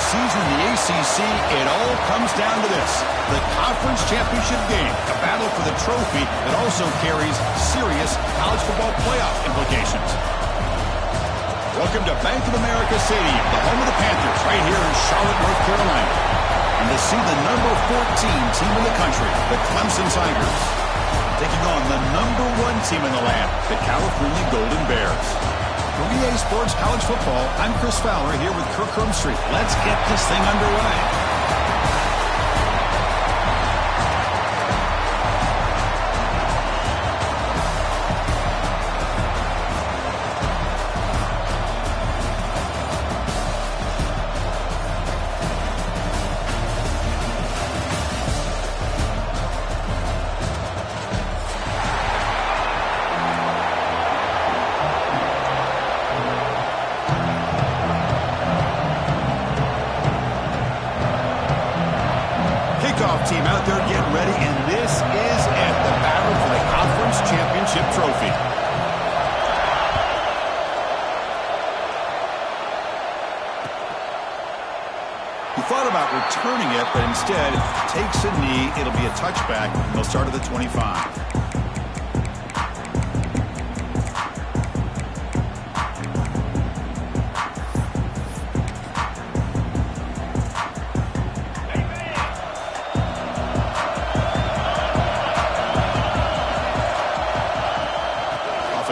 season in the ACC, it all comes down to this: the conference championship game, a battle for the trophy that also carries serious college football playoff implications. Welcome to Bank of America Stadium, the home of the Panthers, right here in Charlotte, North Carolina. And to see the number 14 team in the country, the Clemson Tigers, taking on the number 1 team in the land, the California Golden Bears. For EA Sports College Football, I'm Chris Fowler here with Kirk Crumstreet. Let's get this thing underway. Team out there getting ready, and this is it, the battle for the conference championship trophy. He thought about returning it, but instead takes a knee. It'll be a touchback, and they'll start at the 25.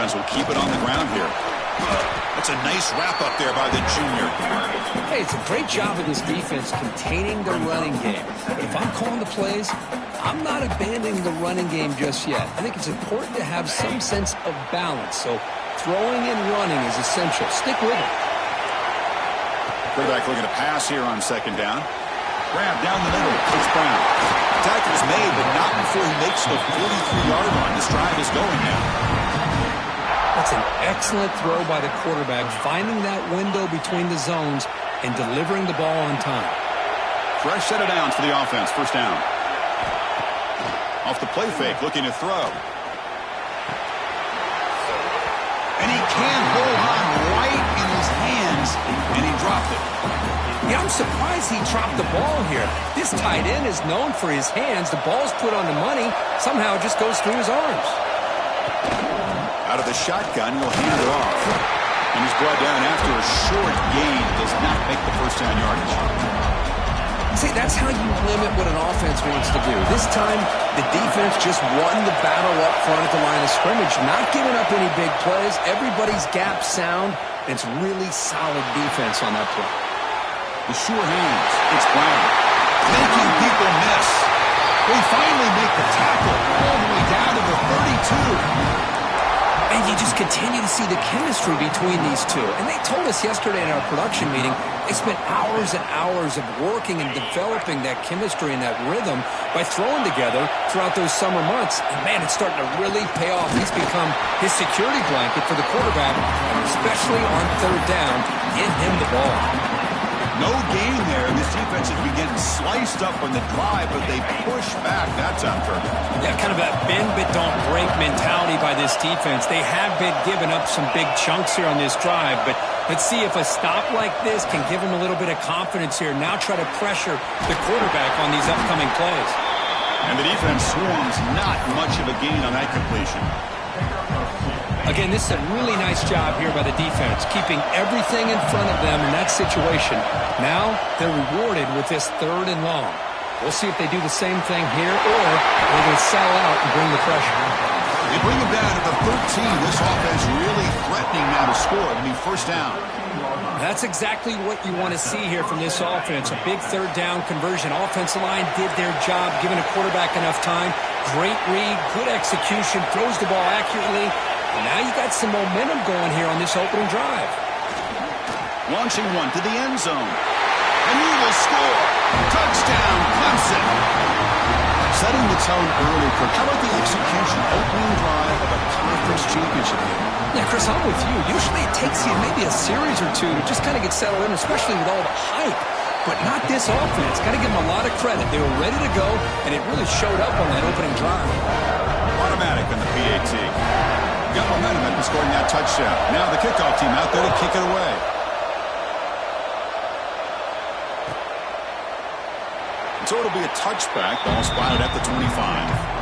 Will keep it on the ground here. That's a nice wrap up there by the junior. Hey, it's a great job of this defense containing the running game. But if I'm calling the plays, I'm not abandoning the running game just yet. I think it's important to have some sense of balance. So throwing and running is essential. Stick with it. Quarterback looking to pass here on second down. Grab down the middle. It's Brown. Tackle's made, but not before he makes the 43-yard line. This drive is going now. That's an excellent throw by the quarterback, finding that window between the zones and delivering the ball on time. Fresh set of downs for the offense. First down. Off the play fake, looking to throw. And he can't hold on right in his hands, and he dropped it. Yeah, I'm surprised he dropped the ball here. This tight end is known for his hands. The ball's put on the money. Somehow it just goes through his arms. Out of the shotgun, he'll hand it off. And he's brought down after a short gain. Does not make the first down yardage. See, that's how you limit what an offense wants to do. This time, the defense just won the battle up front at the line of scrimmage, not giving up any big plays. Everybody's gap sound, and it's really solid defense on that play. The sure hands. It's Brown. Making people miss. They finally make the tackle all the way down to the 32. And you just continue to see the chemistry between these two. And they told us yesterday in our production meeting, they spent hours and hours of working and developing that chemistry and that rhythm by throwing together throughout those summer months. And, man, it's starting to really pay off. He's become his security blanket for the quarterback, and especially on third down, get him the ball. No gain there. This defense has been getting sliced up on the drive, but they push back. That's effort. Yeah, kind of a bend but don't break mentality by this defense. They have been giving up some big chunks here on this drive, but let's see if a stop like this can give them a little bit of confidence here. Now try to pressure the quarterback on these upcoming plays. And the defense swarms not much of a gain on that completion. Again, this is a really nice job here by the defense, keeping everything in front of them in that situation. Now they're rewarded with this third and long. We'll see if they do the same thing here, or they're going to sell out and bring the pressure. They bring him down to the 13. This offense really threatening now to score. It'll be first down. That's exactly what you want to see here from this offense. A big third down conversion. Offensive line did their job, giving a quarterback enough time. Great read, good execution, throws the ball accurately. And now you got some momentum going here on this opening drive. Launching one to the end zone. And he will score. Touchdown, Clemson. Setting the tone early, Kirk. How about the execution, opening drive of a conference championship game? Yeah, Chris, I'm with you. Usually it takes you maybe a series or two to just kind of get settled in, especially with all the hype. But not this offense. Got to give them a lot of credit. They were ready to go, and it really showed up on that opening drive. Automatic on the PAT. Got momentum after scoring that touchdown. Now the kickoff team out there to kick it away. So it'll be a touchback. Ball spotted at the 25.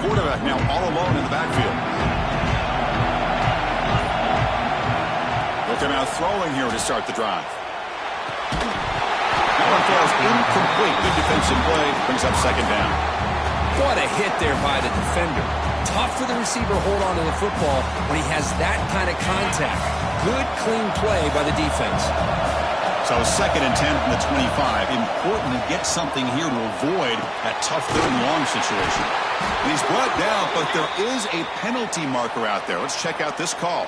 Quarterback now all alone in the backfield. They'll come out throwing here to start the drive. That one falls incomplete. Good defensive play. Brings up second down. What a hit there by the defender. Tough for the receiver to hold on to the football when he has that kind of contact. Good, clean play by the defense. So 2nd and 10 from the 25. Important to get something here to avoid that tough 3rd and long situation. And he's brought down, but there is a penalty marker out there. Let's check out this call.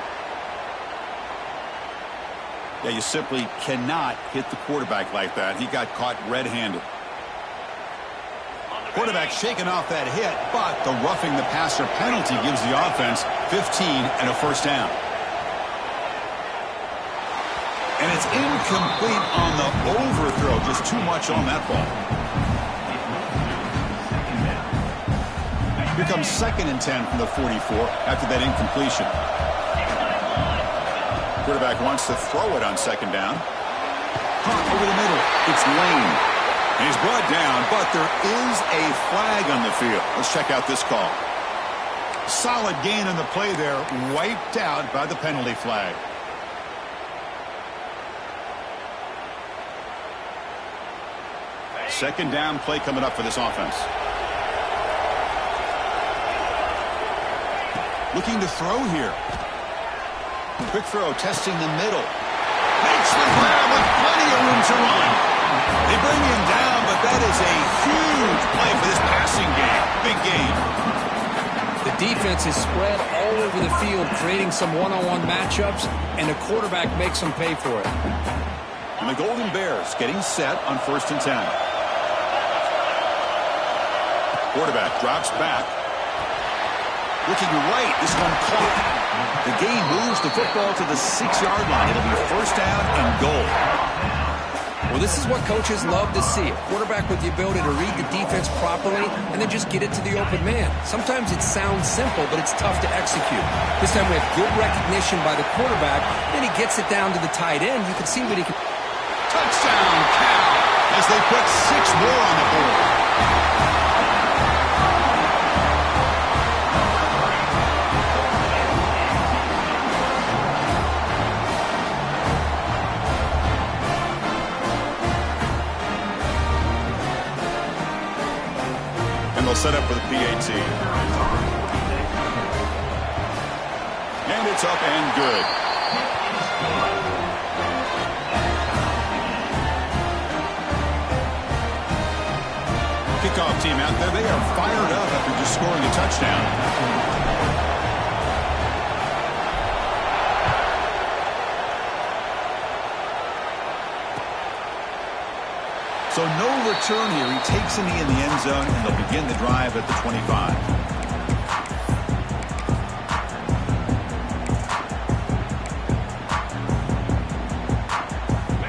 Yeah, you simply cannot hit the quarterback like that. He got caught red-handed. Quarterback shaking off that hit, but the roughing the passer penalty gives the offense 15 and a first down. And it's incomplete on the overthrow. Just too much on that ball. Here comes 2nd and 10 from the 44 after that incompletion. Quarterback wants to throw it on 2nd down. Caught over the middle. It's Lane. And he's brought down, but there is a flag on the field. Let's check out this call. Solid gain on the play there. Wiped out by the penalty flag. Second down play coming up for this offense. Looking to throw here. Quick throw, testing the middle. Makes the grab with plenty of room to run. They bring him down, but that is a huge play for this passing game. Big game. The defense is spread all over the field, creating some one-on-one matchups, and the quarterback makes them pay for it. And the Golden Bears getting set on 1st and 10. Quarterback drops back. Looking right, this one caught. The game moves the football to the 6-yard line. It'll be first down and goal. Well, this is what coaches love to see. A quarterback with the ability to read the defense properly and then just get it to the open man. Sometimes it sounds simple, but it's tough to execute. This time we have good recognition by the quarterback. Then he gets it down to the tight end. You can see what he can. Touchdown, Cal, as they put 6 more on the board. Set up for the PAT. And it's up and good. Kickoff team out there. They are fired up after just scoring a touchdown. So no return here. He takes in the end zone, and they'll begin the drive at the 25.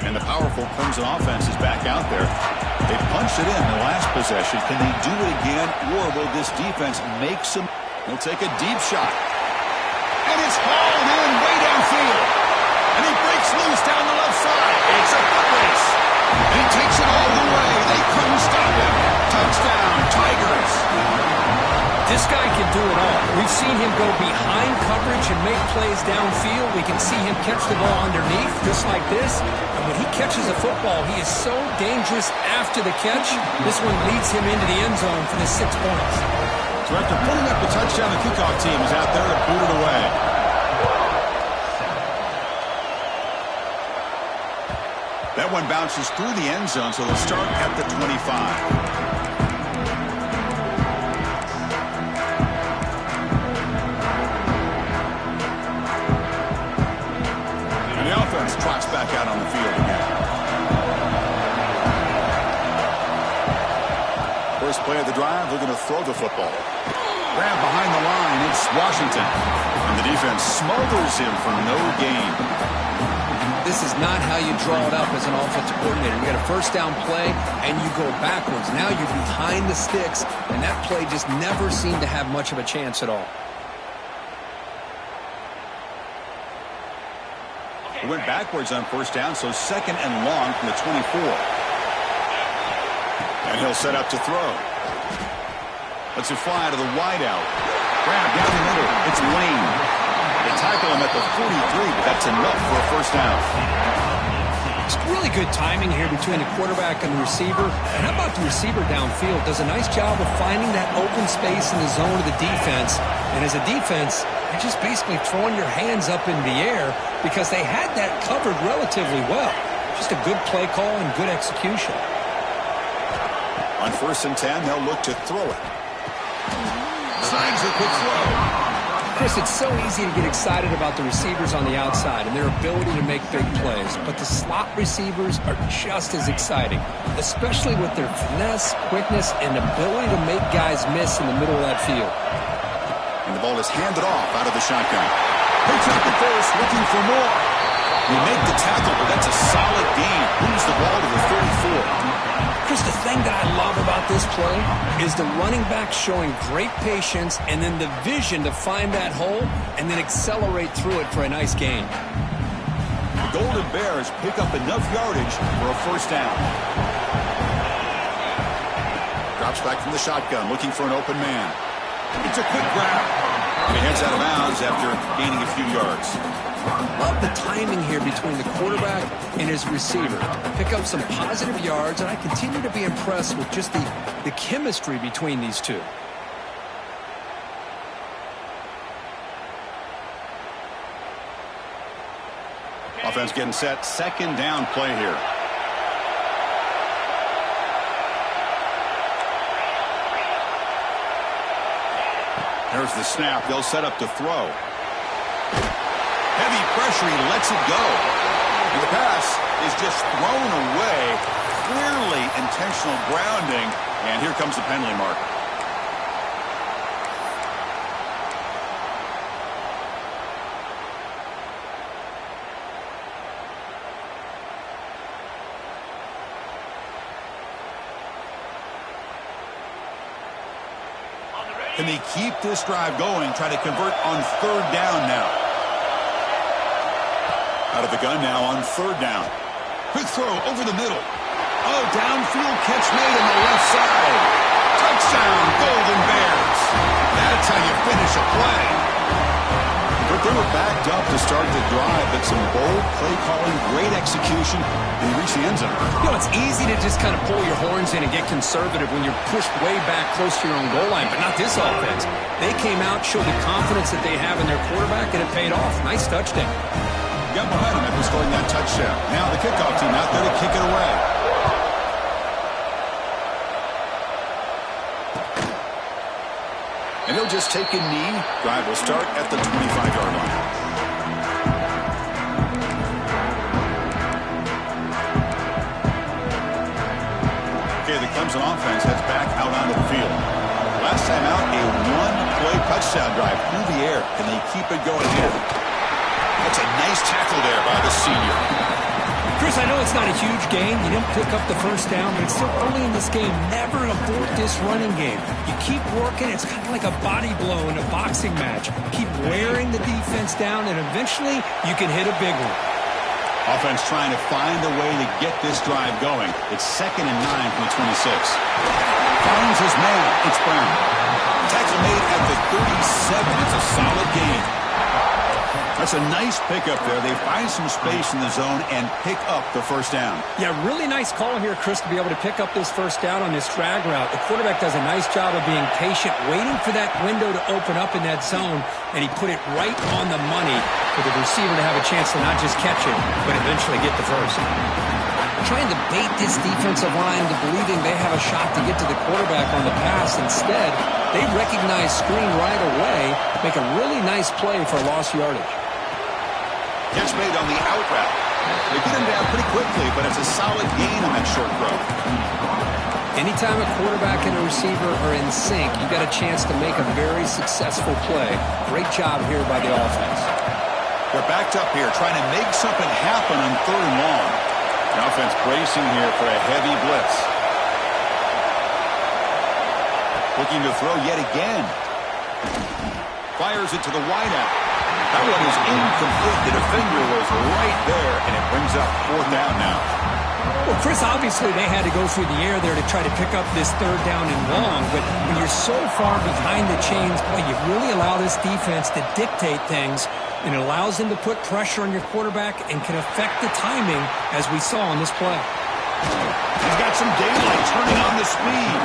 And the powerful Clemson offense is back out there. They punched it in the last possession. Can they do it again, or will this defense make some? They'll take a deep shot. And it's hauled in way downfield. And he breaks loose down the left side. It's a foot race. And he takes it all the way. They couldn't stop him. Touchdown, Tigers. This guy can do it all. We've seen him go behind coverage and make plays downfield. We can see him catch the ball underneath, just like this. And when he catches a football, he is so dangerous after the catch. This one leads him into the end zone for the 6 points. So after putting up the touchdown, the kickoff team is out there to boot it away. That one bounces through the end zone, so they'll start at the 25. And the offense trots back out on the field again. First play of the drive, they're going to throw the football. Grab behind the line, it's Washington. And the defense smothers him for no gain. This is not how you draw it up as an offensive coordinator. You got a first down play, and you go backwards. Now you're behind the sticks, and that play just never seemed to have much of a chance at all. He went backwards on first down, so second and long from the 24. And he'll set up to throw. Lets it fly to the wideout. Grab down the middle. It's Lane. They tackle him at the 43, but that's enough for a first down. It's really good timing here between the quarterback and the receiver. And how about the receiver downfield? Does a nice job of finding that open space in the zone of the defense. And as a defense, you're just basically throwing your hands up in the air because they had that covered relatively well. Just a good play call and good execution. On 1st and 10, they'll look to throw it. Slides a quick throw. Chris, it's so easy to get excited about the receivers on the outside and their ability to make big plays, but the slot receivers are just as exciting, especially with their finesse, quickness, and ability to make guys miss in the middle of that field. And the ball is handed off out of the shotgun. Picks up the first, looking for more. We make the tackle, but that's a solid gain. Moves the ball to the 34. Chris, the thing that I love about this play is the running back showing great patience and then the vision to find that hole and then accelerate through it for a nice gain. The Golden Bears pick up enough yardage for a first down. Drops back from the shotgun, looking for an open man. It's a quick grab. And he heads out of bounds after gaining a few yards. Love the timing here between the quarterback and his receiver. Pick up some positive yards, and I continue to be impressed with just the chemistry between these two. Offense getting set. Second down play here. There's the snap. They'll set up to throw. Heavy pressure. He lets it go. And the pass is just thrown away. Clearly intentional grounding. And here comes the penalty mark. Can they keep this drive going? Try to convert on third down now. Out of the gun now on third down. Quick throw over the middle. Oh, downfield catch made on the left side. Touchdown, Golden Bears. That's how you finish a play. But they were backed up to start the drive, but some bold play calling, great execution, and they reach the end zone. You know, it's easy to just kind of pull your horns in and get conservative when you're pushed way back close to your own goal line, but not this offense. They came out, showed the confidence that they have in their quarterback, and it paid off. Nice touchdown. Got behind him after scoring that touchdown. Now the kickoff team out there to kick it away. And he'll just take a knee. Drive will start at the 25-yard line. Okay, the Clemson offense heads back out onto the field. Last time out, a one-play touchdown drive through the air. Can they keep it going here? That's a nice tackle there by the senior. Chris, I know it's not a huge game. You didn't pick up the first down, but it's still early in this game. Never abort this running game. You keep working. It's kind of like a body blow in a boxing match. Keep wearing the defense down, and eventually you can hit a big one. Offense trying to find a way to get this drive going. It's 2nd and 9 from the 26. Finds his man. It's Brown. Tackle made at the 37. It's a solid gain. That's a nice pickup there. They find some space in the zone and pick up the first down. Yeah, really nice call here, Chris, to be able to pick up this first down on this drag route. The quarterback does a nice job of being patient, waiting for that window to open up in that zone, and he put it right on the money for the receiver to have a chance to not just catch it, but eventually get the first. Trying to bait this defensive line to believing they have a shot to get to the quarterback on the pass. Instead, they recognize screen right away, make a really nice play for lost yardage. Catch made on the out route. They get him down pretty quickly, but it's a solid gain on that short throw. Anytime a quarterback and a receiver are in sync, you got a chance to make a very successful play. Great job here by the offense. They're backed up here, trying to make something happen on 3rd and long. The offense bracing here for a heavy blitz. Looking to throw yet again. Fires it to the wideout. That one is incomplete. The defender was right there, and it brings up 4th down now. Well, Chris, obviously they had to go through the air there to try to pick up this 3rd down and long, but when you're so far behind the chains, boy, you really allow this defense to dictate things, and it allows them to put pressure on your quarterback and can affect the timing, as we saw on this play. He's got some daylight turning on the speed.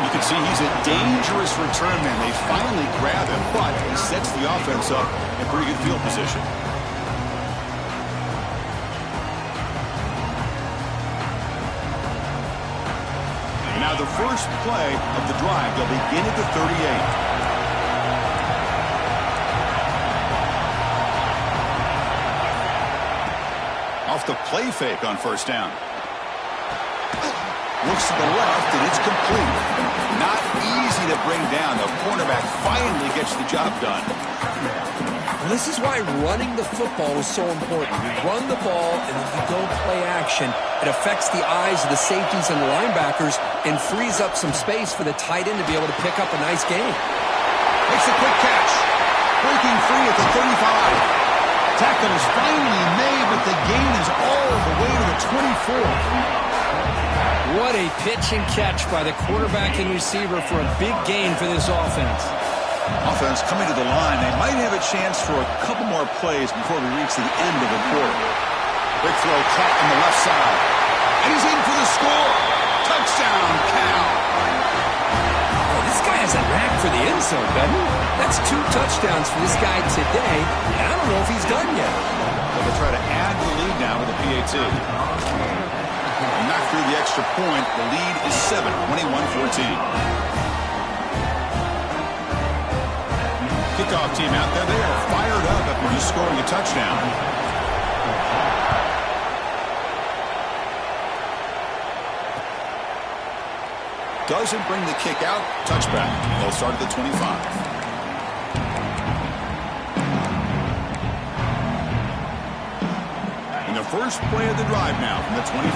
You can see he's a dangerous return man. They finally grab him, but he sets the offense up in pretty good field position. And now the first play of the drive. They'll begin at the 38. Off the play fake on 1st down. Looks to the left, and it's complete. Not easy to bring down. The cornerback finally gets the job done. Well, this is why running the football is so important. You run the ball, and then you go play action. It affects the eyes of the safeties and the linebackers and frees up some space for the tight end to be able to pick up a nice gain. Makes a quick catch. Breaking free at the 35. Tackle is finally made, but the gain is all the way to the 24. What a pitch and catch by the quarterback and receiver for a big gain for this offense. Offense coming to the line. They might have a chance for a couple more plays before we reach the end of the quarter. Big throw caught on the left side. And he's in for the score. Touchdown, Cal. Oh, this guy has a knack for the end zone, doesn't he? That's 2 touchdowns for this guy today, and I don't know if he's done yet. Well, they'll try to add to the lead now with a PAT. Knock through the extra point. The lead is 7, 21-14. Kickoff team out there. They are fired up after just scoring a touchdown. Doesn't bring the kick out. Touchback. They'll start at the 25. The first play of the drive now from the 25.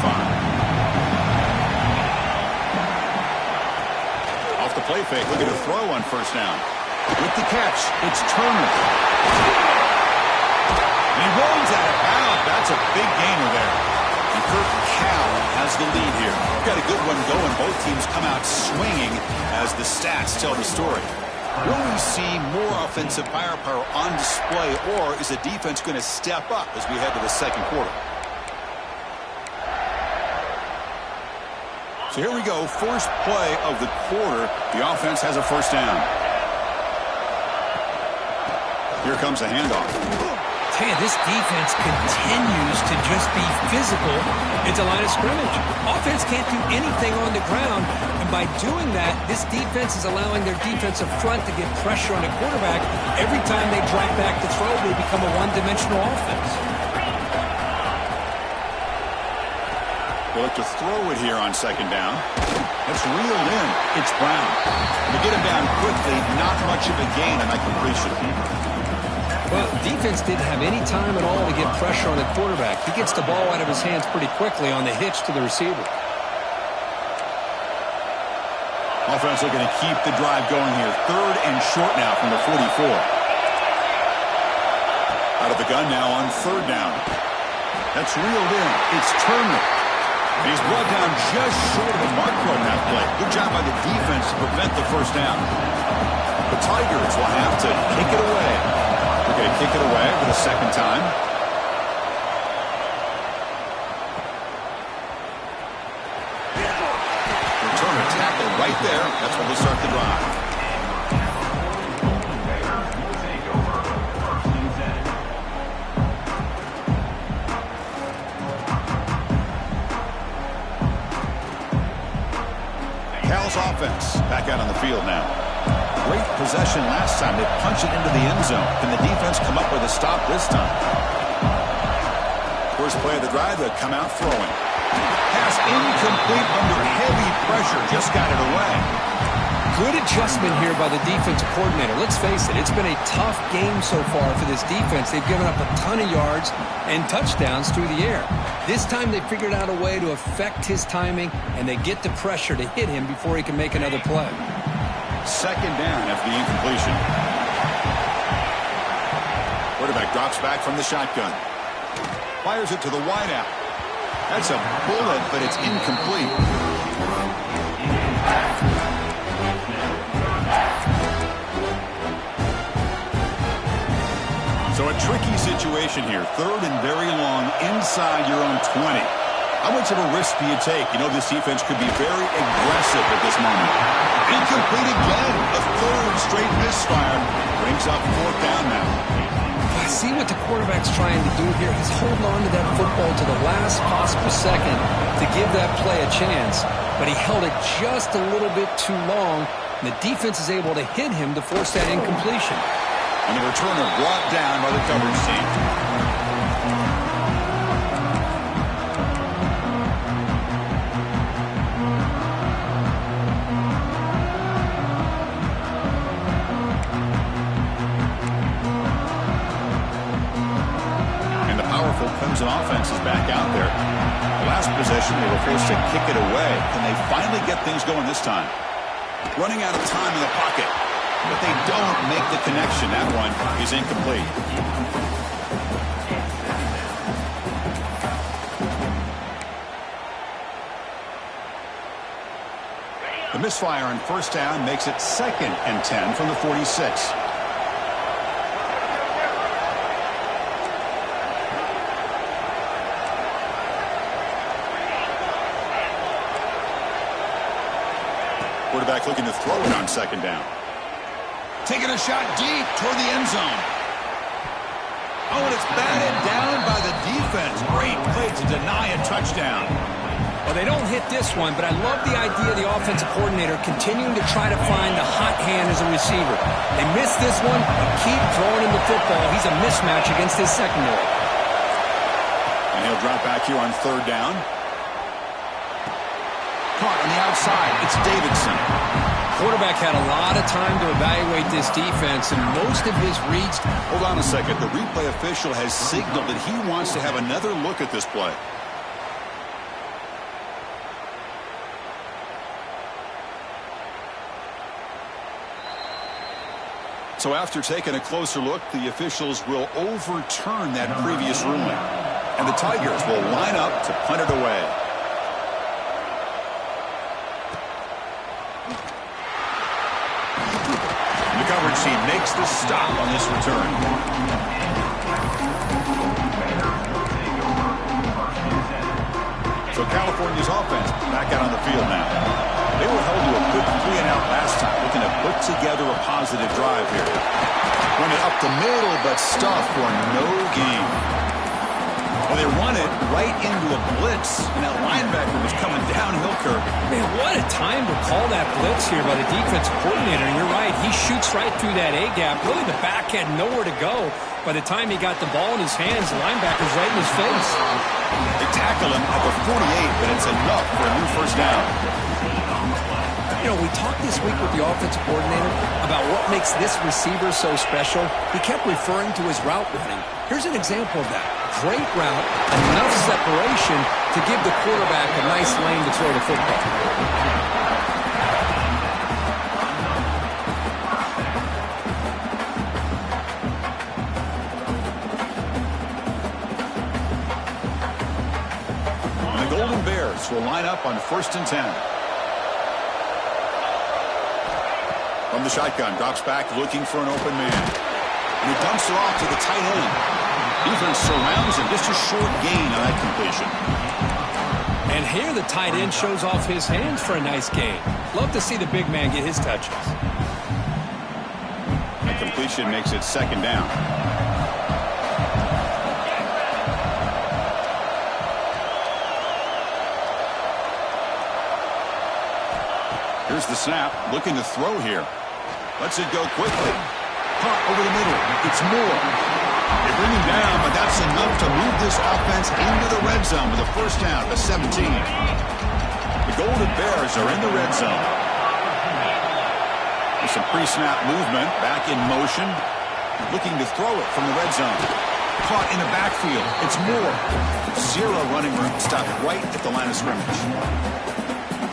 Off the play fake, looking to throw on 1st down. With the catch, it's Turner. And he rolls out of bounds. That's a big gainer there. And Kirk Cal has the lead here. Got a good one going. Both teams come out swinging as the stats tell the story. Will we see more offensive firepower on display, or is the defense going to step up as we head to the 2nd quarter? So here we go. First play of the quarter. The offense has a 1st down. Here comes a handoff. Man, this defense continues to just be physical into line of scrimmage. Offense can't do anything on the ground, and by doing that, this defense is allowing their defensive front to get pressure on the quarterback. Every time they drop back to throw, they become a one-dimensional offense. They look to throw it here on 2nd down. That's reeled in. It's Brown. To get him down quickly, not much of a gain on that completion. Well, defense didn't have any time at all to get pressure on the quarterback. He gets the ball out of his hands pretty quickly on the hitch to the receiver. Offense looking to keep the drive going here. 3rd and short now from the 44. Out of the gun now on 3rd down. That's reeled in. It's Turner. He's brought down just short of the mark on that play. Good job by the defense to prevent the 1st down. The Tigers will have to kick it away. They're going to kick it away for the 2nd time. Return a tackle right there. That's when they start the drive. Cal's offense back out on the field now. Great possession last time. They punch it into the end zone. Can the defense come up with a stop this time? First play of the drive, they'll come out throwing. Pass incomplete under heavy pressure. Just got it away. Good adjustment here by the defensive coordinator. Let's face it, it's been a tough game so far for this defense. They've given up a ton of yards and touchdowns through the air. This time they figured out a way to affect his timing, and they get the pressure to hit him before he can make another play. Second down after the incompletion. Quarterback drops back from the shotgun. Fires it to the wideout. That's a bullet, but it's incomplete. So a tricky situation here. Third and very long inside your own 20. How much of a risk do you take? You know this defense could be very aggressive at this moment. Incomplete again. A third straight misfire. Brings up fourth down now. I see what the quarterback's trying to do here. He's holding on to that football to the last possible second to give that play a chance. But he held it just a little bit too long, and the defense is able to hit him to force that incompletion. And the returner brought down by the coverage team. And the powerful Clemson offense is back out there. The last possession, they were forced to kick it away. Can they finally get things going this time? Running out of time in the pocket. But they don't make the connection. That one is incomplete. The misfire on first down makes it 2nd and 10 from the 46. Quarterback looking to throw it on second down. Taking a shot deep toward the end zone. Oh, and it's batted down by the defense. Great play to deny a touchdown. Well, they don't hit this one, but I love the idea of the offensive coordinator continuing to try to find the hot hand as a receiver. They miss this one, but keep throwing him the football. He's a mismatch against his secondary. And he'll drop back here on third down. Caught on the outside. It's Davidson. Quarterback had a lot of time to evaluate this defense, and most of his reads... Hold on a second. The replay official has signaled that he wants to have another look at this play. So after taking a closer look, the officials will overturn that previous ruling. And the Tigers will line up to punt it away. The coverage team makes the stop on this return. So California's offense back out on the field now. They were held to a good 3-and-out last time, looking to put together a positive drive here. Run it up the middle, but stuffed for no gain. Well, they run it right into a blitz, and that linebacker was coming downhill, Kirk. Man, what a time to call that blitz here by the defensive coordinator. And you're right, he shoots right through that A-gap. Really, the back had nowhere to go. By the time he got the ball in his hands, the linebacker's right in his face. They tackle him at the 48, but it's enough for a new first down. You know, we talked this week with the offensive coordinator about what makes this receiver so special. He kept referring to his route running. Here's an example of that. Great route, enough separation to give the quarterback a nice lane to throw the football. And the Golden Bears will line up on 1st and 10. From the shotgun, drops back looking for an open man. And he dumps it off to the tight end. Defense surrounds him. Just a short gain on that completion. And here the tight end shows off his hands for a nice gain. Love to see the big man get his touches. That completion makes it 2nd down. Here's the snap. Looking to throw here. Lets it go quickly. Caught over the middle. It's Moore. They bring him down, but that's enough to move this offense into the red zone with a first down to 17. The Golden Bears are in the red zone. Some pre-snap movement, back in motion, looking to throw it from the red zone. Caught in the backfield. It's Moore. Zero running room. Stopped right at the line of scrimmage.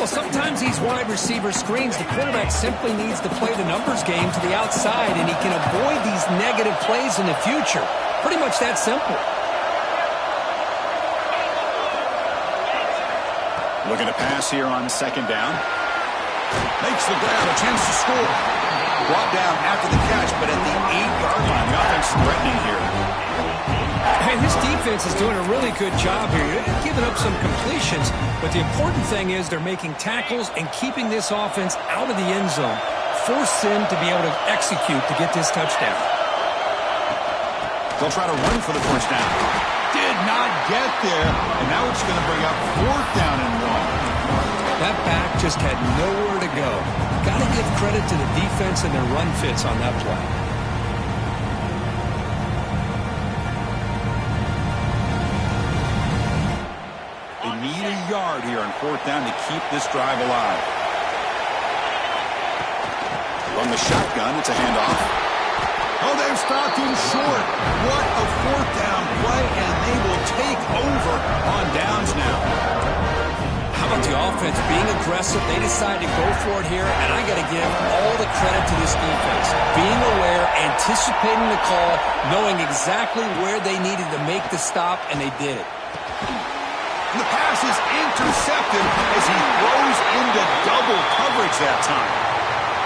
Well, sometimes these wide receiver screens, the quarterback simply needs to play the numbers game to the outside, and he can avoid these negative plays in the future. Pretty much that simple. Looking to pass here on second down. Makes the grab, a chance to score. Brought down after the catch, but at the 8-yard line. The offense threatening here. Hey, this defense is doing a really good job here. They're giving up some completions, but the important thing is they're making tackles and keeping this offense out of the end zone. Force them to be able to execute to get this touchdown. They'll try to run for the first down. Did not get there, and now it's going to bring up 4th down and 1. That back just had nowhere to go. Got to give credit to the defense and their run fits on that play. They need a yard here on 4th down to keep this drive alive. From the shotgun, it's a handoff. Oh, they've stopped him short. What a 4th down play, and they will take over on downs now. How about the offense being aggressive? They decide to go for it here, and I got to give all the credit to this defense. Being aware, anticipating the call, knowing exactly where they needed to make the stop, and they did it. And the pass is intercepted as he throws into double coverage that time.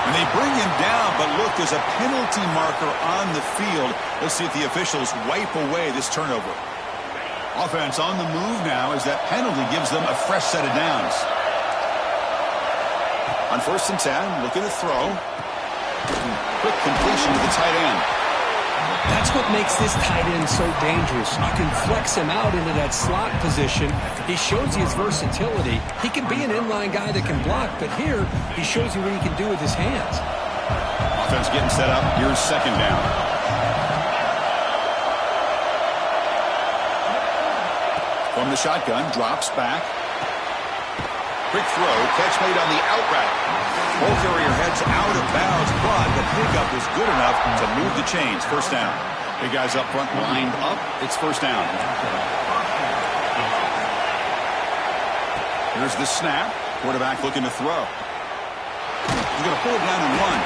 And they bring him down, but look, there's a penalty marker on the field. Let's see if the officials wipe away this turnover. Offense on the move now as that penalty gives them a fresh set of downs. On 1st and 10, looking to throw. Quick completion to the tight end. That's what makes this tight end so dangerous. You can flex him out into that slot position. He shows you his versatility. He can be an inline guy that can block, but here he shows you what he can do with his hands. Offense getting set up. Here's 2nd down. From the shotgun, drops back. Quick throw, catch made on the out route. Ball carrier heads out of bounds, but the pickup was good enough to move the chains. 1st down. Big guys up front lined up. It's 1st down. Here's the snap. Quarterback looking to throw. He's going to pull it down and run.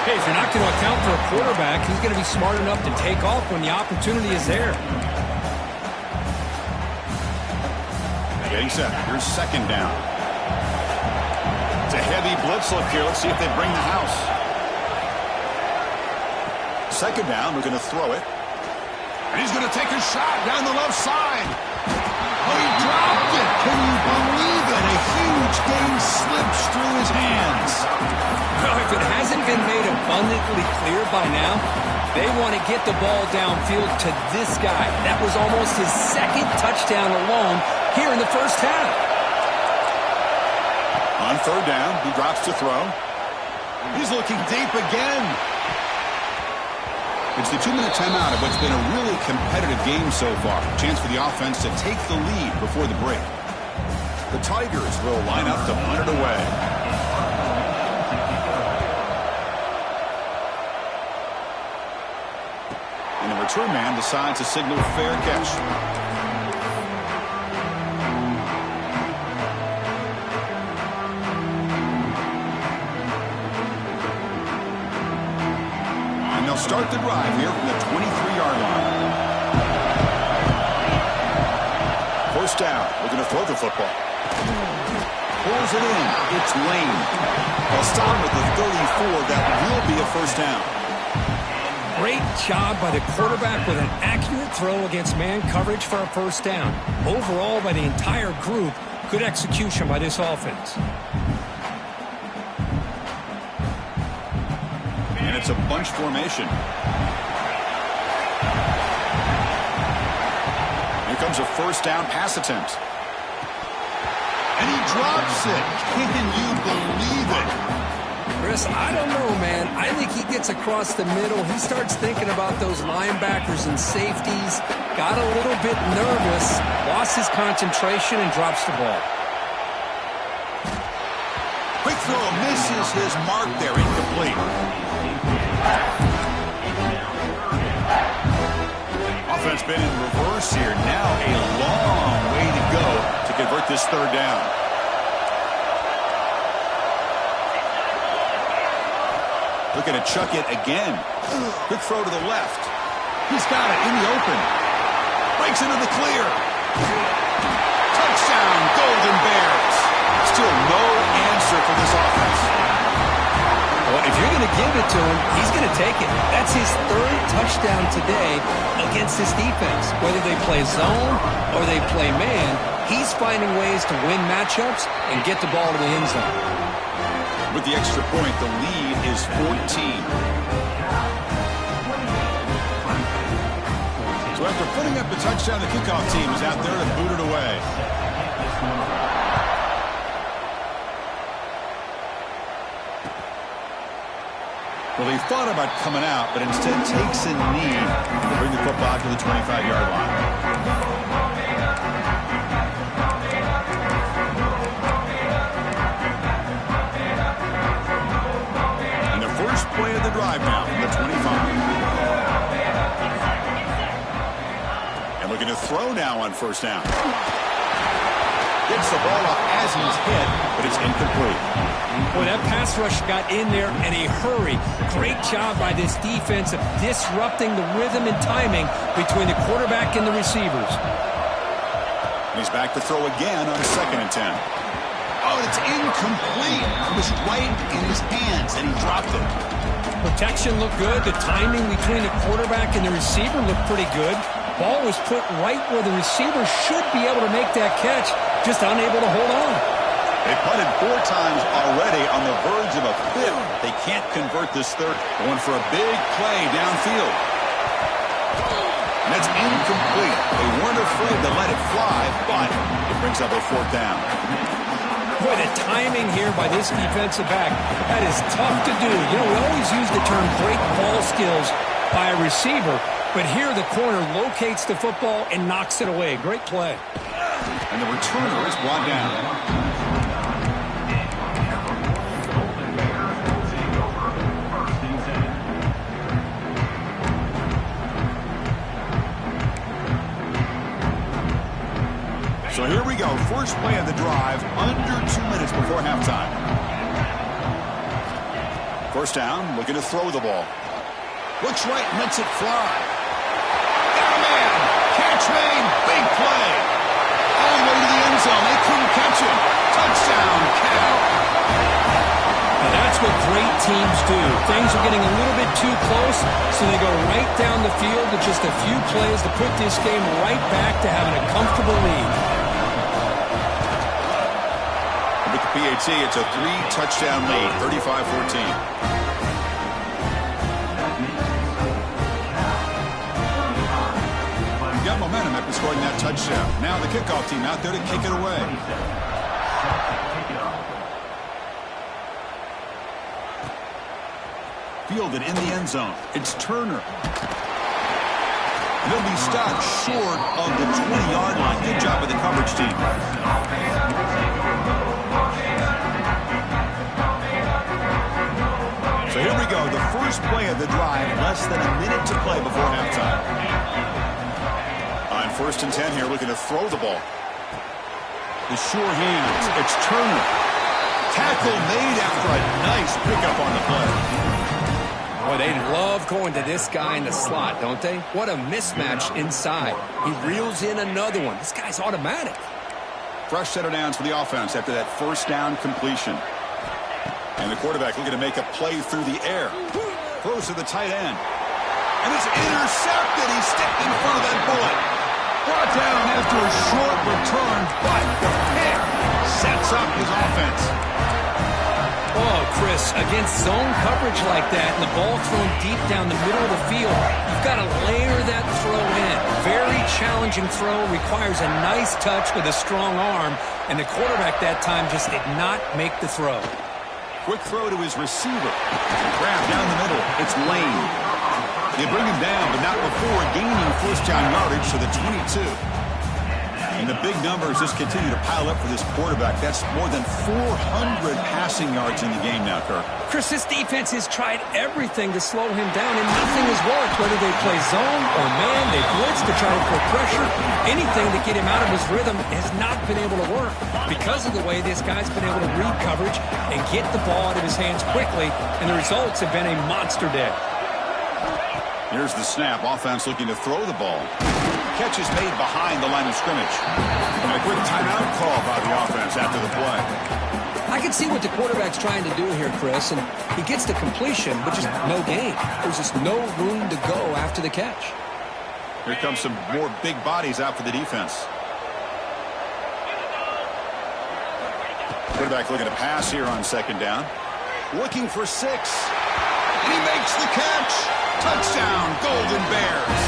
Hey, if you're not going to account for a quarterback, he's going to be smart enough to take off when the opportunity is there. Getting set. Here's 2nd down. It's a heavy blitz look here. Let's see if they bring the house. 2nd down. We're going to throw it. And he's going to take a shot down the left side. Oh, he dropped it. Can you believe it? A huge game slips through his hands. Well, if it hasn't been made abundantly clear by now, they want to get the ball downfield to this guy. That was almost his 2nd touchdown alone here in the 1st half. On 3rd down, he drops to throw. He's looking deep again. It's the 2-minute timeout of what's been a really competitive game so far. Chance for the offense to take the lead before the break. The Tigers will line up to punt it away. And the return man decides to signal fair catch. Start the drive here from the 23-yard line. 1st down. We're going to throw the football. Pulls it in. It's Lane. They'll stop with the 34. That will be a 1st down. Great job by the quarterback with an accurate throw against man coverage for a 1st down. Overall, by the entire group, good execution by this offense. And it's a bunch formation. Here comes a 1st down pass attempt. And he drops it. Can you believe it? Chris, I don't know, man. I think he gets across the middle. He starts thinking about those linebackers and safeties. Got a little bit nervous. Lost his concentration and drops the ball. Quick throw misses his mark there, incomplete. Offense been in reverse here. Now a long way to go to convert this third down. Looking to chuck it again. Quick throw to the left. He's got it in the open. Breaks into the clear. Touchdown, Golden Bears. Still no answer for this offense. Well, if you're going to give it to him, he's going to take it. That's his third touchdown today against this defense. Whether they play zone or they play man, he's finding ways to win matchups and get the ball to the end zone. With the extra point, the lead is 14. So after putting up the touchdown, the kickoff team is out there to boot it away. Well, he thought about coming out, but instead takes a knee to bring the football to the 25-yard line. And the first play of the drive now from the 25. And looking to throw now on first down. Gets the ball off as he's hit, but it's incomplete. Boy, that pass rush got in there in a hurry. Great job by this defense of disrupting the rhythm and timing between the quarterback and the receivers. He's back to throw again on 2nd and 10. Oh, it's incomplete. It was right in his hands, and he dropped it. Protection looked good. The timing between the quarterback and the receiver looked pretty good. Ball was put right where the receiver should be able to make that catch, just unable to hold on. They punted 4 times already on the verge of a 5th. They can't convert this third. Going for a big play downfield. And that's incomplete. They weren't afraid to let it fly, but it brings up a 4th down. Boy, the timing here by this defensive back, that is tough to do. You know, we always use the term great ball skills by a receiver, but here the corner locates the football and knocks it away. Great play. And the returner is brought down. So here we go. First play of the drive, under 2 minutes before halftime. First down, looking to throw the ball. Looks right, lets it fly. Got a man. Catch made. Big play. All the way to the end zone. They couldn't catch him. Touchdown, Cal. Now that's what great teams do. Things are getting a little bit too close, so they go right down the field with just a few plays to put this game right back to having a comfortable lead. With the PAT, it's a 3-touchdown lead, 35-14. Got momentum after scoring that touchdown. Now the kickoff team out there to kick it away. Fielded in the end zone. It's Turner. He'll be stopped short of the 20-yard line. Good job by the coverage team. So here we go. The first play of the drive. Less than a minute to play before halftime. On 1st and 10 here, looking to throw the ball. The sure hands. It's Turner. Tackle made after a nice pickup on the play. Boy, they love going to this guy in the slot, don't they? What a mismatch inside. He reels in another one. This guy's automatic. Fresh set of downs for the offense after that first down completion. And the quarterback looking to make a play through the air. Throws to the tight end. And it's intercepted. He stepped in front of that bullet. Brought down after a short return, but the pick sets up his offense. Oh, Chris, against zone coverage like that and the ball thrown deep down the middle of the field, you've got to layer that throw in. Very challenging throw, requires a nice touch with a strong arm, and the quarterback that time just did not make the throw. Quick throw to his receiver. Grab down the middle. It's Lane. They bring him down, but not before gaining first down yardage to the 22. And the big numbers just continue to pile up for this quarterback. That's more than 400 passing yards in the game now, Kirk. Chris, this defense has tried everything to slow him down, and nothing has worked. Whether they play zone or man, they blitz to try to put pressure. Anything to get him out of his rhythm has not been able to work because of the way this guy's been able to read coverage and get the ball out of his hands quickly, and the results have been a monster day. Here's the snap. Offense looking to throw the ball. Catch is made behind the line of scrimmage. And a quick timeout call by the offense after the play. I can see what the quarterback's trying to do here, Chris, and he gets the completion, but just no gain. There's just no room to go after the catch. Here comes some more big bodies out for the defense. Quarterback looking to pass here on second down. Looking for 6. And he makes the catch. Touchdown, Golden Bears.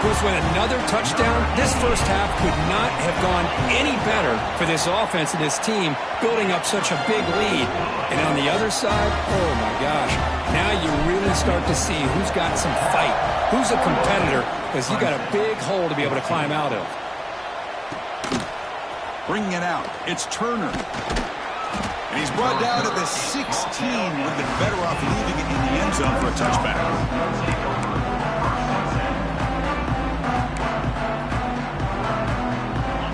With another touchdown, this first half could not have gone any better for this offense and this team, building up such a big lead. And on the other side, oh my gosh, now you really start to see who's got some fight, who's a competitor, because you got a big hole to be able to climb out of. Bringing it out, it's Turner. And he's brought down at the 16. Would have been better off leaving it in the end zone for a touchback.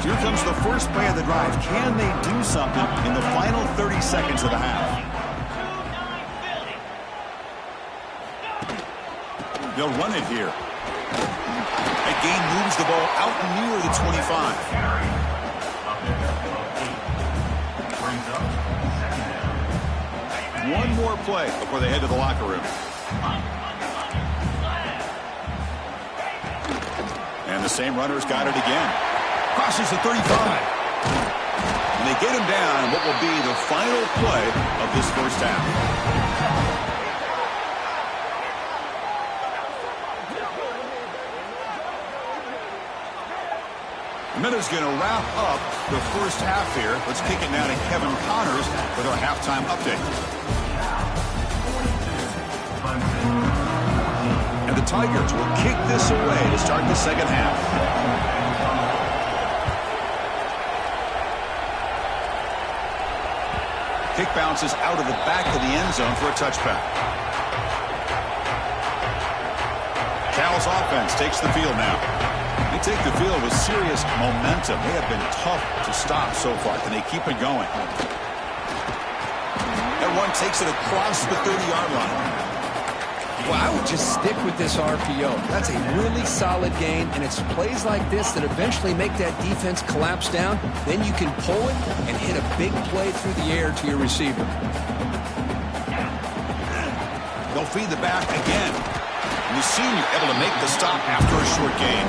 Here comes the first play of the drive. Can they do something in the final 30 seconds of the half? They'll run it here. A gain moves the ball out near the 25. One more play before they head to the locker room. And the same runner's got it again. Crosses the 35. And they get him down in what will be the final play of this first half. And that is going to wrap up the first half here. Let's kick it now to Kevin Connors with our halftime update. And the Tigers will kick this away to start the second half. Kick bounces out of the back of the end zone for a touchback. Cal's offense takes the field now. They take the field with serious momentum. They have been tough to stop so far. Can they keep it going? That one takes it across the 30-yard line. Well, I would just stick with this RPO. That's a really solid game, and it's plays like this that eventually make that defense collapse down. Then you can pull it and hit a big play through the air to your receiver. They'll feed the back again. And the senior able to make the stop after a short gain.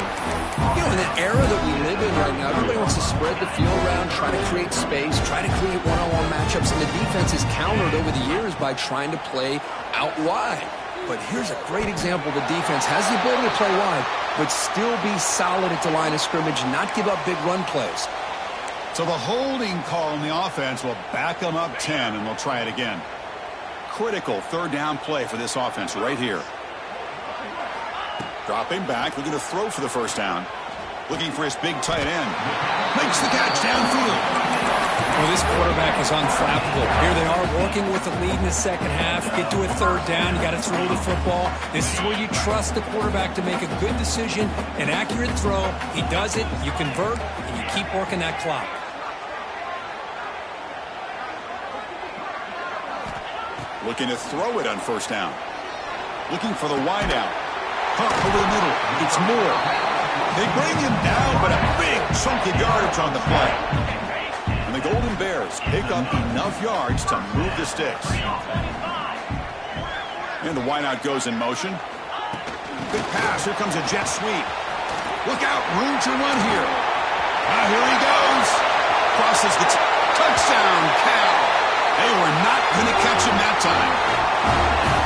You know, in the era that we live in right now, everybody wants to spread the field around, try to create space, try to create one-on-one matchups, and the defense is countered over the years by trying to play out wide. But here's a great example. The defense has the ability to play wide, but still be solid at the line of scrimmage, not give up big run plays. So the holding call on the offense will back them up 10, and they'll try it again. Critical third down play for this offense right here. Dropping back, looking to throw for the first down. Looking for his big tight end. Makes the catch downfield. Well, this quarterback is unflappable. Here they are working with the lead in the second half. Get to a third down. You got to throw the football. This is where you trust the quarterback to make a good decision, an accurate throw. He does it. You convert, and you keep working that clock. Looking to throw it on first down. Looking for the wideout. Pump over the middle. It's Moore. They bring him down, but a big chunk of yardage on the play. And the Golden Bears pick up enough yards to move the sticks. And the wideout goes in motion. Big pass. Here comes a jet sweep. Look out. Room to run here. Here he goes. Crosses the touchdown, Cal. They were not going to catch him that time.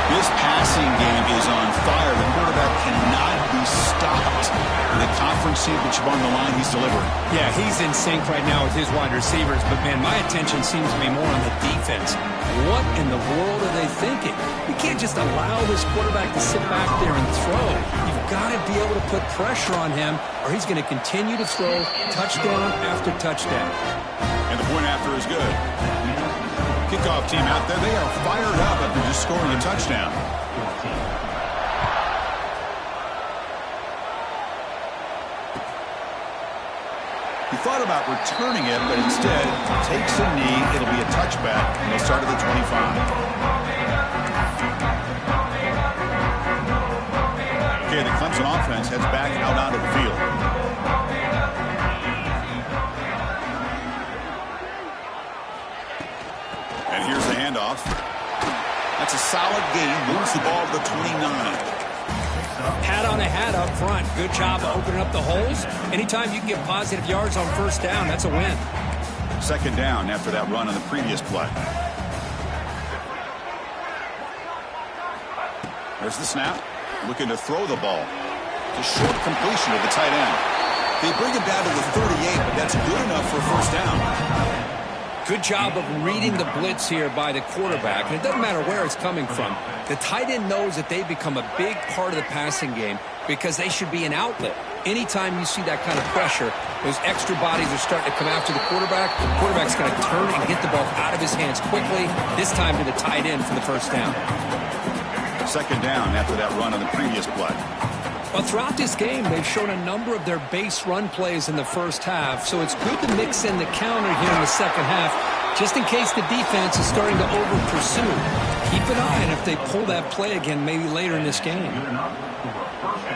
This passing game is on fire. The quarterback cannot be stopped. And the conference championship on the line, he's delivering. Yeah, he's in sync right now with his wide receivers. But, man, my attention seems to be more on the defense. What in the world are they thinking? You can't just allow this quarterback to sit back there and throw. You've got to to be able to put pressure on him, or he's going to continue to throw touchdown after touchdown. And the point after is good. Kickoff team out there, they are fired up after just scoring a touchdown. He thought about returning it, but instead takes a knee. It'll be a touchback, and they'll start at the 25. Okay, the Clemson offense heads back out onto the field. And here's the handoff. That's a solid gain. Moves the ball to the 29. Hat on a hat up front. Good job of opening up the holes. Anytime you can get positive yards on first down, that's a win. Second down after that run on the previous play. There's the snap. Looking to throw the ball. It's a short completion to the tight end. They bring it down to the 38, but that's good enough for a first down. Good job of reading the blitz here by the quarterback. And it doesn't matter where it's coming from. The tight end knows that they become a big part of the passing game because they should be an outlet. Anytime you see that kind of pressure, those extra bodies are starting to come after the quarterback. The quarterback's going to turn and get the ball out of his hands quickly, this time to the tight end for the first down. Second down after that run on the previous play. Well, throughout this game, they've shown a number of their base run plays in the first half, so it's good to mix in the counter here in the second half, just in case the defense is starting to over-pursue. Keep an eye on if they pull that play again maybe later in this game.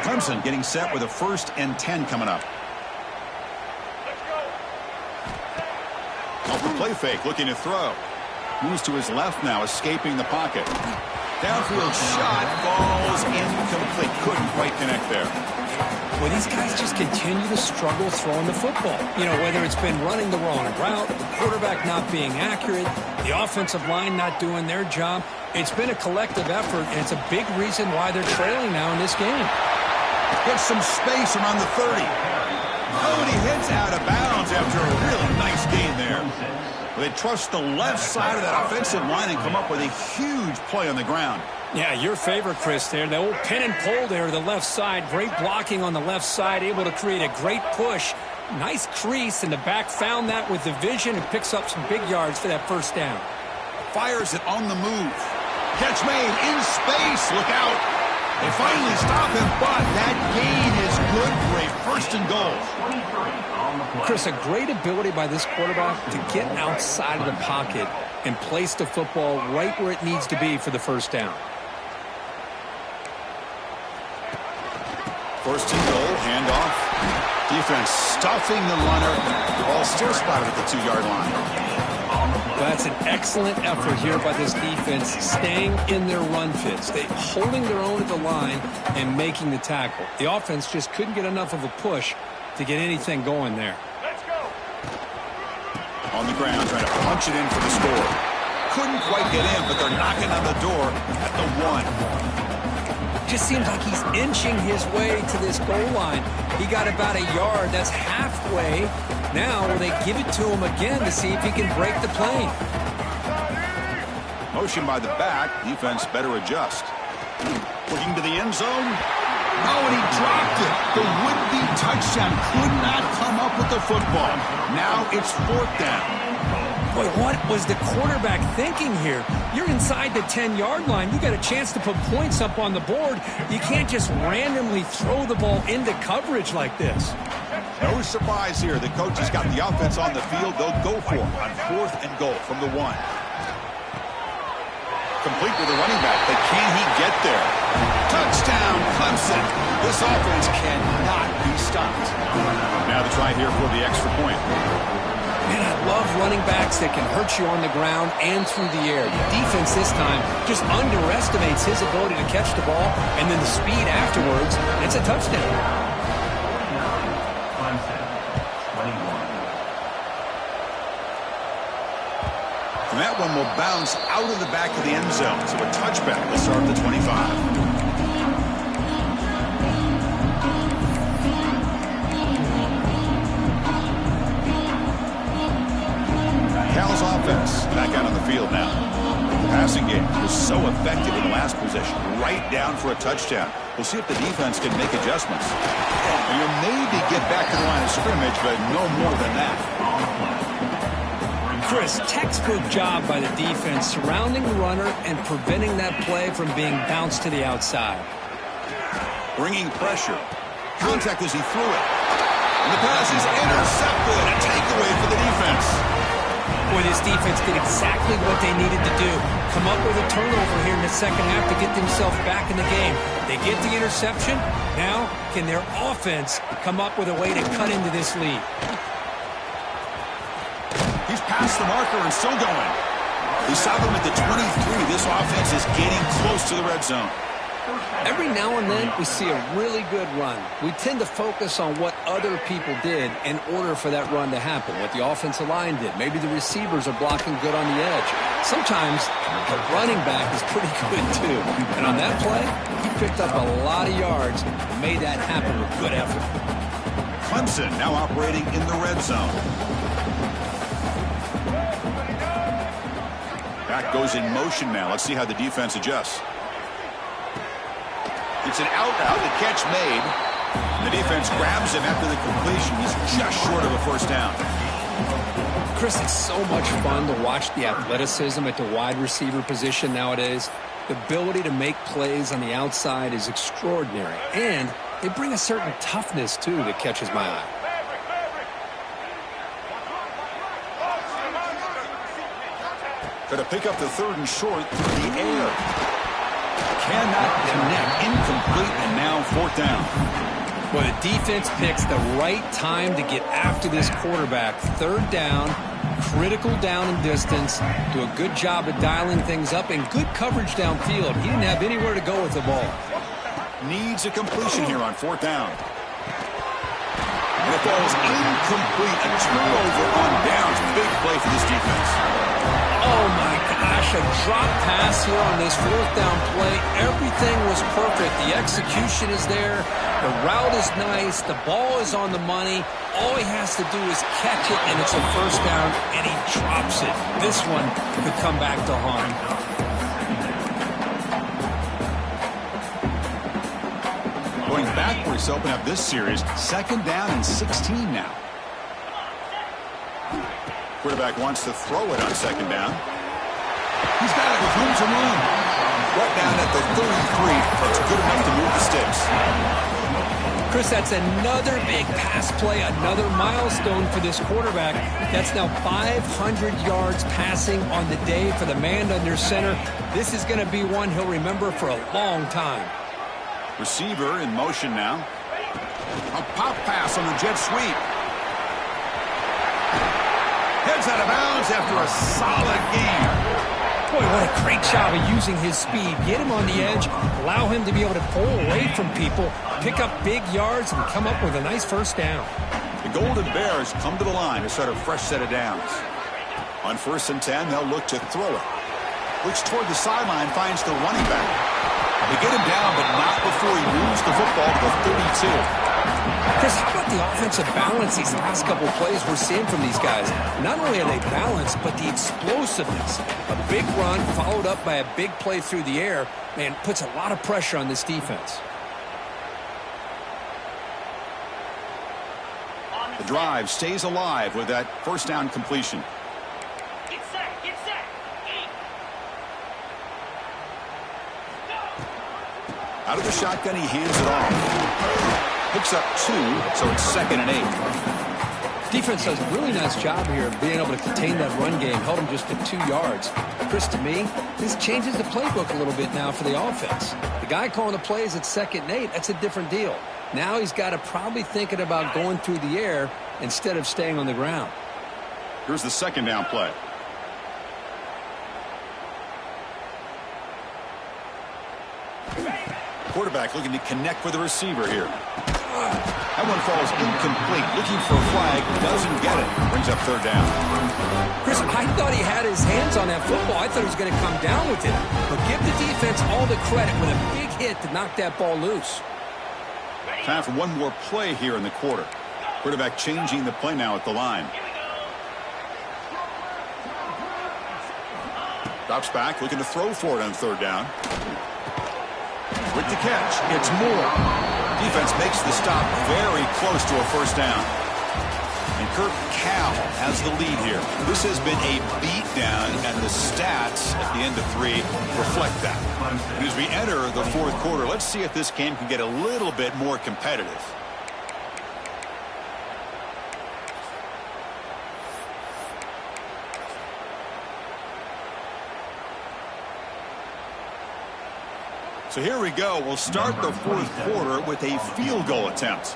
Clemson getting set with a 1st and 10 coming up. Off the play fake, looking to throw. Moves to his left now, escaping the pocket. Downfield shot falls incomplete. Couldn't quite connect there. Well, these guys just continue to struggle throwing the football. You know, whether it's been running the wrong route, the quarterback not being accurate, the offensive line not doing their job. It's been a collective effort, and it's a big reason why they're trailing now in this game. Gets some space around the 30. Oh, and he hits out of bounds after a really nice gain there. They trust the left side of that offensive line and come up with a huge play on the ground. Yeah, your favorite, Chris, there. The old pin and pull there to the left side. Great blocking on the left side, able to create a great push. Nice crease, and the back found that with the vision and picks up some big yards for that first down. Fires it on the move. Catch made in space. Look out. They finally stop him, but that gain is good for a 1st and goal. Chris, a great ability by this quarterback to get outside of the pocket and place the football right where it needs to be for the first down. First and goal, handoff. Defense stuffing the runner. Ball still spotted at the 2-yard line. That's an excellent effort here by this defense, staying in their run fits. They holding their own at the line and making the tackle. The offense just couldn't get enough of a push to get anything going there. Let's go. On the ground, trying to punch it in for the score. Couldn't quite get in, but they're knocking on the door at the 1. Just seems like he's inching his way to this goal line. He got about a yard. That's halfway. Now will they give it to him again to see if he can break the plane? Motion by the back. Defense better adjust. Looking to the end zone. Oh, and he dropped it. The would-be touchdown could not come up with the football. Now it's 4th down. Boy, what was the quarterback thinking here? You're inside the 10-yard line. You got a chance to put points up on the board. You can't just randomly throw the ball into coverage like this. No surprise here. The coach has got the offense on the field. They'll go for it on 4th and goal from the 1. Complete with the running back, but can he get there? Touchdown, Clemson. This offense cannot be stopped. Now the try here for the extra point. Man, I love running backs that can hurt you on the ground and through the air. The defense this time just underestimates his ability to catch the ball, and then the speed afterwards. It's a touchdown. And that one will bounce out of the back of the end zone. So a touchback will start at the 25. Cal's offense back out on the field now. The passing game was so effective in the last possession. Right down for a touchdown. We'll see if the defense can make adjustments. And you'll maybe get back to the line of scrimmage, but no more than that. Chris, textbook job by the defense surrounding the runner and preventing that play from being bounced to the outside. Bringing pressure. Contact as he threw it. And the pass is intercepted. A takeaway for the defense. Boy, this defense did exactly what they needed to do. Come up with a turnover here in the second half to get themselves back in the game. They get the interception. Now, can their offense come up with a way to cut into this lead? He's past the marker and still going. He stopped him at the 23. This offense is getting close to the red zone. Every now and then, we see a really good run. We tend to focus on what other people did in order for that run to happen, what the offensive line did. Maybe the receivers are blocking good on the edge. Sometimes the running back is pretty good, too. And on that play, he picked up a lot of yards and made that happen with good effort. Clemson now operating in the red zone. Back goes in motion now. Let's see how the defense adjusts. It's an out route, the catch made. The defense grabs him after the completion. He's just short of a first down. Chris, it's so much fun to watch the athleticism at the wide receiver position nowadays. The ability to make plays on the outside is extraordinary. And they bring a certain toughness, too, that catches my eye. Going to pick up the third and short through the air. Cannot connect. Incomplete, and now fourth down. Well, the defense picks the right time to get after this quarterback. Third down, critical down and distance. Do a good job of dialing things up and good coverage downfield. He didn't have anywhere to go with the ball. Needs a completion here on fourth down. And the ball is incomplete. A turnover on downs. Big play for this defense. Oh, my gosh, a drop pass here on this fourth down play. Everything was perfect. The execution is there. The route is nice. The ball is on the money. All he has to do is catch it, and it's a first down, and he drops it. This one could come back to haunt. Going backwards to open up this series. Second down and 16 now. Quarterback wants to throw it on second down. He's got it with room to run. Right down at the 33. That's good enough to move the sticks. Chris, that's another big pass play, another milestone for this quarterback. That's now 500 yards passing on the day for the man under center. This is going to be one he'll remember for a long time. Receiver in motion now. A pop pass on the jet sweep. Heads out of bounds after a solid game. Boy, what a great job of using his speed. Get him on the edge, allow him to be able to pull away from people, pick up big yards, and come up with a nice first down. The Golden Bears come to the line to start a fresh set of downs. On 1st and 10, they'll look to throw it. Looks toward the sideline, finds the running back. They get him down, but not before he moves the football to the 32. Chris, how about the offensive balance these last couple of plays we're seeing from these guys? Not only are they balanced, but the explosiveness. A big run followed up by a big play through the air, man, puts a lot of pressure on this defense. The drive stays alive with that first down completion. Get set. Out of the shotgun, he hands it off. Picks up 2, so it's 2nd and 8. Defense does a really nice job here of being able to contain that run game, held him just to 2 yards. Chris, to me, this changes the playbook a little bit now for the offense. The guy calling the plays at 2nd and 8, that's a different deal. Now he's got to probably thinking about going through the air instead of staying on the ground. Here's the second down play. Quarterback looking to connect with the receiver here. That one falls incomplete. Looking for a flag. Doesn't get it. Brings up third down. Chris, I thought he had his hands on that football. I thought he was going to come down with it. But give the defense all the credit with a big hit to knock that ball loose. Time for one more play here in the quarter. Quarterback changing the play now at the line. Drops back, looking to throw for it on third down. With the catch, it's Moore. Defense makes the stop very close to a first down. And Ncaa has the lead here. This has been a beatdown, and the stats at the end of 3 reflect that. And as we enter the fourth quarter, let's see if this game can get a little bit more competitive. So here we go. We'll start the fourth quarter with a field goal attempt.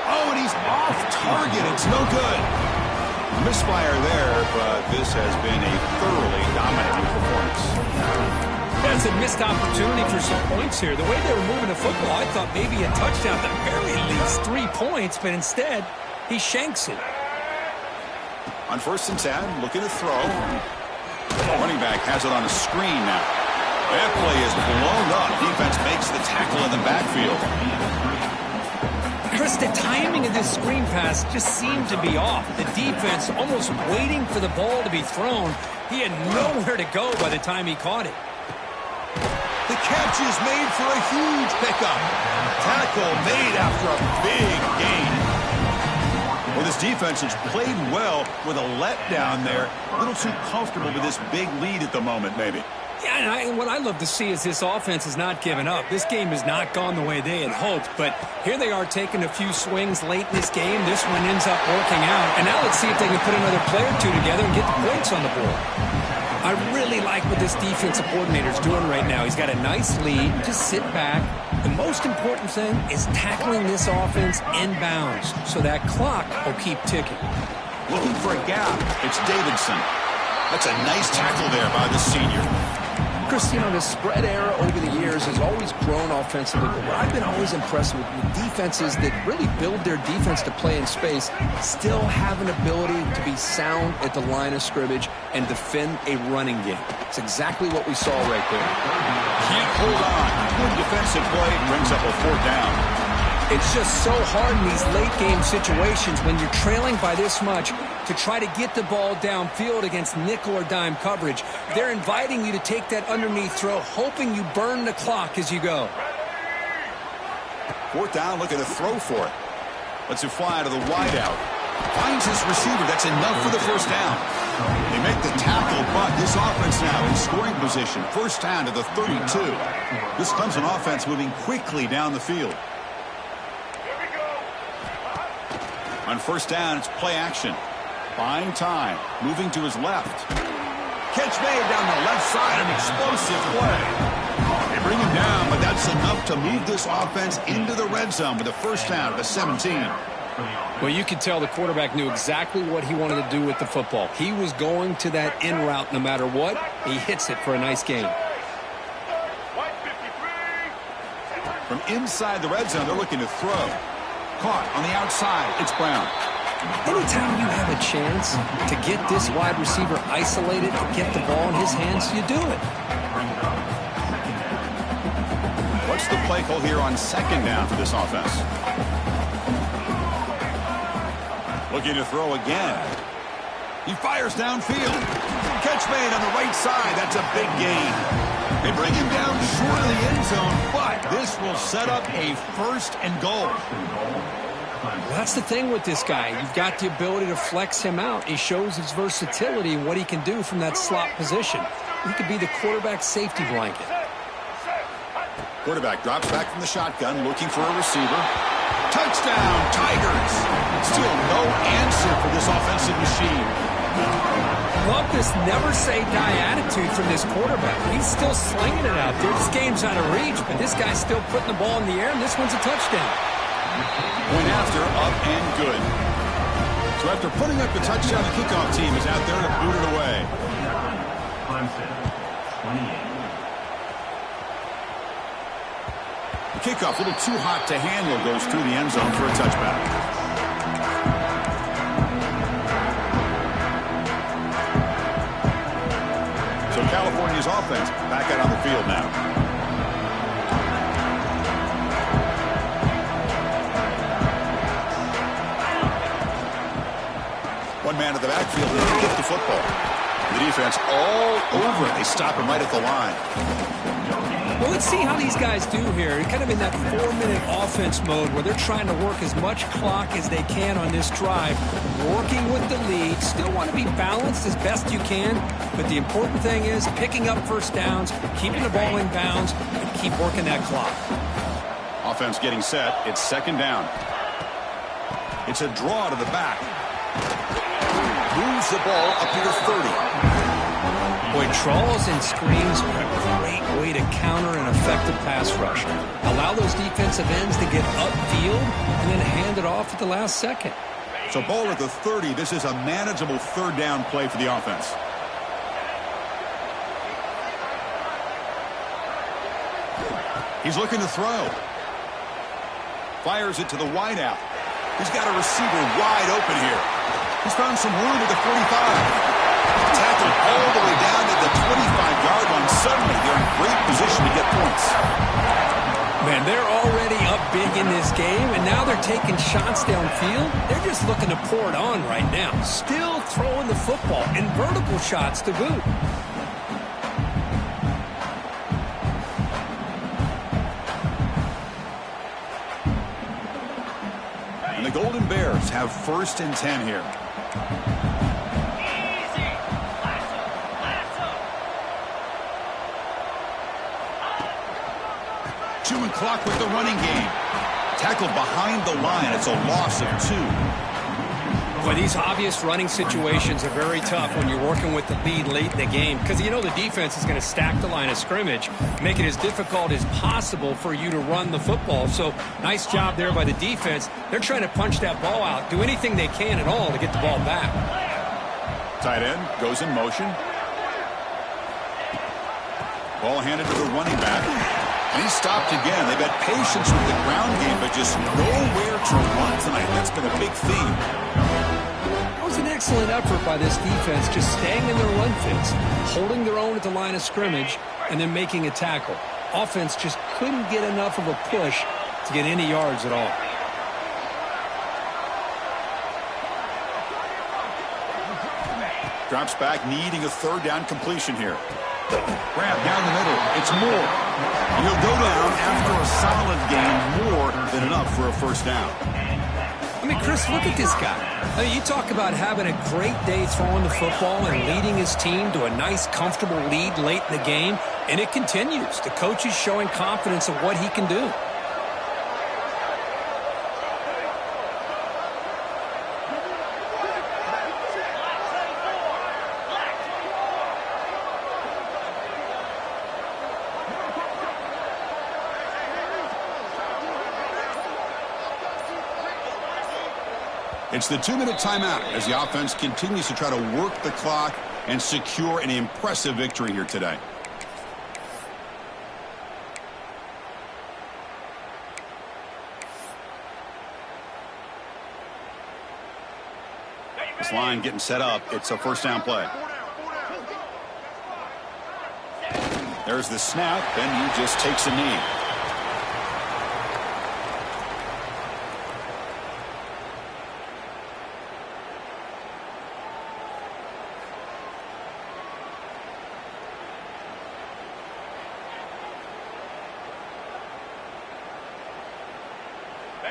Oh, and he's off target. It's no good. Misfire there, but this has been a thoroughly dominating performance. That's a missed opportunity for some points here. The way they were moving the football, I thought maybe a touchdown, at the very least 3 points, but instead, he shanks it. On 1st and 10, looking to throw. Running back has it on a screen now. That play is blown up. Defense makes the tackle in the backfield. Chris, the timing of this screen pass just seemed to be off. The defense almost waiting for the ball to be thrown. He had nowhere to go by the time he caught it. The catch is made for a huge pickup. Tackle made after a big gain. Well, this defense has played well with a letdown there. A little too comfortable with this big lead at the moment, maybe. Yeah, and what I love to see is this offense has not given up. This game has not gone the way they had hoped, but here they are taking a few swings late in this game. This one ends up working out, and now let's see if they can put another play or two together and get the points on the board. I really like what this defensive coordinator is doing right now. He's got a nice lead. Just sit back. The most important thing is tackling this offense inbounds so that clock will keep ticking. Looking for a gap. It's Davidson. That's a nice tackle there by the senior. Chris, you know, the spread era over the years has always grown offensively, but what I've been always impressed with defenses that really build their defense to play in space still have an ability to be sound at the line of scrimmage and defend a running game. It's exactly what we saw right there. Can't hold on. Good defensive play brings up a 4th down. It's just so hard in these late-game situations when you're trailing by this much to try to get the ball downfield against nickel or dime coverage. They're inviting you to take that underneath throw, hoping you burn the clock as you go. 4th down, looking to throw for it. Lets it fly to the wideout. Finds his receiver. That's enough for the first down. They make the tackle, but this offense now in scoring position. First down to the 32. This comes an offense moving quickly down the field. On first down, it's play action. Buying time. Moving to his left. Catch made down the left side. An explosive play. They bring him down, but that's enough to move this offense into the red zone with a first down at the 17. Well, you could tell the quarterback knew exactly what he wanted to do with the football. He was going to that in route no matter what. He hits it for a nice gain. From inside the red zone, they're looking to throw. Caught on the outside. It's Brown. Anytime you have a chance to get this wide receiver isolated and get the ball in his hands, you do it. What's the play call here on 2nd down for this offense? Looking to throw again. He fires downfield. Catch made on the right side. That's a big gain. They bring him down short of the end zone, but this will set up a 1st and goal. That's the thing with this guy. You've got the ability to flex him out. He shows his versatility and what he can do from that slot position. He could be the quarterback's safety blanket. Quarterback drops back from the shotgun, looking for a receiver. Touchdown, Tigers! Still no answer for this offensive machine. Love this never-say-die attitude from this quarterback. He's still slinging it out there. This game's out of reach, but this guy's still putting the ball in the air, and this one's a touchdown. Point after, up and good. So after putting up the touchdown, the kickoff team is out there to boot it away. The kickoff, a little too hot to handle, goes through the end zone for a touchback. So California's offense back out on the field now. One man in the backfield to get the football. The defense all over it. They stop him right at the line. Well, let's see how these guys do here. Kind of in that 4-minute offense mode where they're trying to work as much clock as they can on this drive, working with the lead. Still want to be balanced as best you can, but the important thing is picking up first downs, keeping the ball in bounds, and keep working that clock. Offense getting set. It's second down. It's a draw to the back. Moves the ball up to the 30. Boy, trawls and screens are a great way to counter an effective pass rush. Allow those defensive ends to get upfield and then hand it off at the last second. So ball at the 30. This is a manageable third down play for the offense. He's looking to throw. Fires it to the wideout. He's got a receiver wide open here. He's found some room at the 45. Tackled all the way down to the 25-yard line. Suddenly, they're in great position to get points. Man, they're already up big in this game, and now they're taking shots downfield. They're just looking to pour it on right now. Still throwing the football, and vertical shots to boot. And the Golden Bears have 1st and 10 here. Chewing clock with the running game. Tackled behind the line. It's a loss of 2. Boy, these obvious running situations are very tough when you're working with the lead late in the game because you know the defense is going to stack the line of scrimmage, make it as difficult as possible for you to run the football. So nice job there by the defense. They're trying to punch that ball out, do anything they can at all to get the ball back. Tight end goes in motion. Ball handed to the running back. And he stopped again. They've had patience with the ground game, but just nowhere to run tonight. That's been a big theme. It was an excellent effort by this defense, just staying in their run fits, holding their own at the line of scrimmage, and then making a tackle. Offense just couldn't get enough of a push to get any yards at all. Drops back, needing a third down completion here. Grab down the middle. It's Moore. He'll go down after a solid gain, more than enough for a first down. I mean, Chris, look at this guy. I mean, you talk about having a great day throwing the football and leading his team to a nice, comfortable lead late in the game, and it continues. The coach is showing confidence of what he can do. It's the 2-minute timeout as the offense continues to try to work the clock and secure an impressive victory here today. This line getting set up. It's a first down play. There's the snap, and he just takes a knee.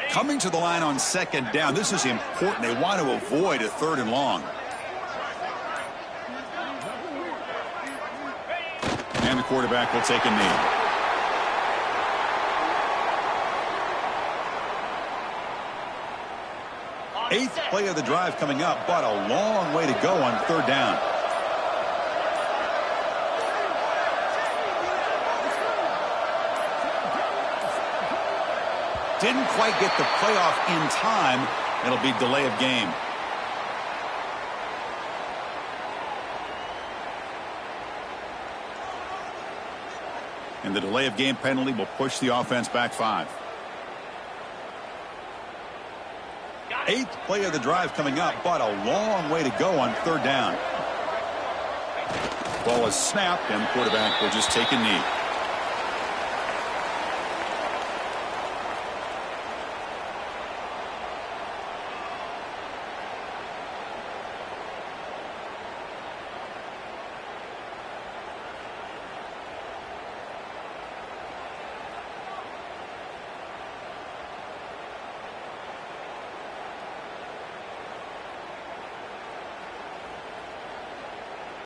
Coming to the line on second down. This is important. They want to avoid a 3rd and long. And the quarterback will take a knee. Eighth play of the drive coming up, but a long way to go on 3rd down. Didn't quite get the playoff in time. It'll be delay of game. And the delay of game penalty will push the offense back 5. Eighth play of the drive coming up, but a long way to go on 3rd down. Ball is snapped, and the quarterback will just take a knee.